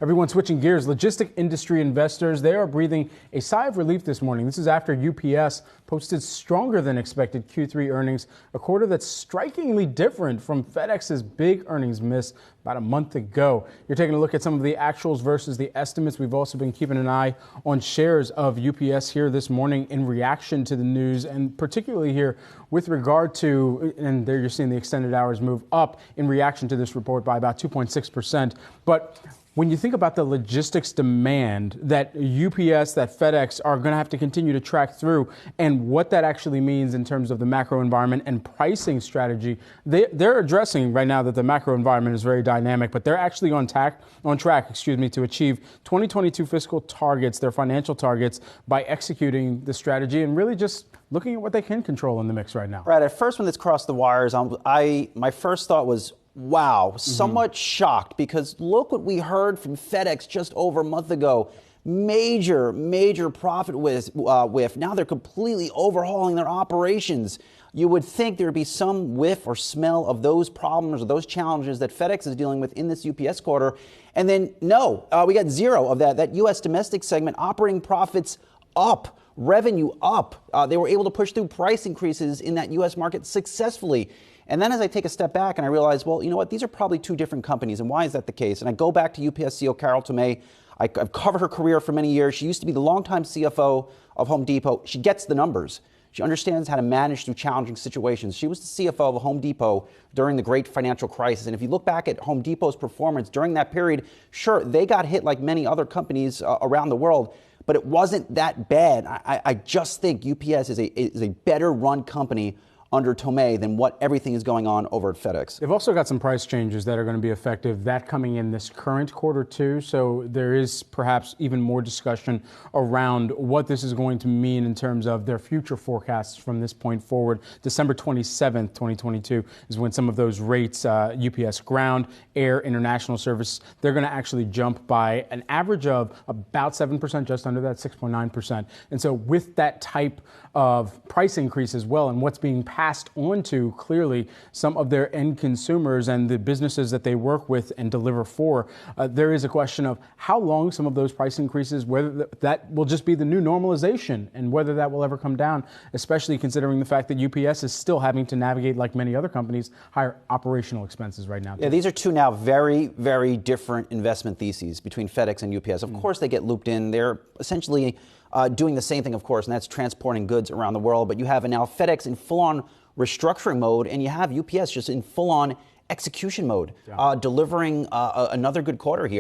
Everyone switching gears. Logistic industry investors, they are breathing a sigh of relief this morning. This is after UPS posted stronger than expected Q3 earnings, a quarter that's strikingly different from FedEx's big earnings miss about a month ago. You're taking a look at some of the actuals versus the estimates. We've also been keeping an eye on shares of UPS here this morning in reaction to the news, and particularly here with regard to, and there you're seeing the extended hours move up in reaction to this report by about 2.6%. But when you think about the logistics demand that UPS, that FedEx are going to have to continue to track through, and what that actually means in terms of the macro environment and pricing strategy, they're addressing right now that the macro environment is very dynamic, but they're actually on track, to achieve 2022 fiscal targets, their financial targets, by executing the strategy and really just looking at what they can control in the mix right now. Right. At first, when this crossed the wires, my first thought was, wow, somewhat shocked, because look what we heard from FedEx just over a month ago. Major profit whiff. Now they're completely overhauling their operations. You would think there would be some whiff or smell of those problems or those challenges that FedEx is dealing with in this UPS quarter. And then, no, we got zero of that. That U.S. domestic segment, operating profits up, revenue up. They were able to push through price increases in that U.S. market successfully. And then as I take a step back and I realize, well, you know what, these are probably two different companies. And why is that the case? And I go back to UPS CEO Carol Tomé. I've covered her career for many years. She used to be the longtime CFO of Home Depot. She gets the numbers. She understands how to manage through challenging situations. She was the CFO of Home Depot during the great financial crisis. And if you look back at Home Depot's performance during that period, sure, they got hit like many other companies around the world, but it wasn't that bad. I just think UPS is a better run company under Tomé than what everything is going on over at FedEx. They've also got some price changes that are going to be effective, that coming in this current quarter too. So there is perhaps even more discussion around what this is going to mean in terms of their future forecasts from this point forward. December 27th, 2022 is when some of those rates, UPS ground, air, international service, they're going to actually jump by an average of about 7%, just under that 6.9%. And so with that type of price increase as well, and what's being passed on to clearly some of their end consumers and the businesses that they work with and deliver for, there is a question of how long some of those price increases, whether that will just be the new normalization and whether that will ever come down, especially considering the fact that UPS is still having to navigate, like many other companies, higher operational expenses right now. Yeah, these are two now very different investment theses between FedEx and UPS. Of course, they get looped in. They're essentially doing the same thing, of course, and that's transporting goods around the world. But you have now FedEx in full-on restructuring mode, and you have UPS just in full-on execution mode, delivering another good quarter here.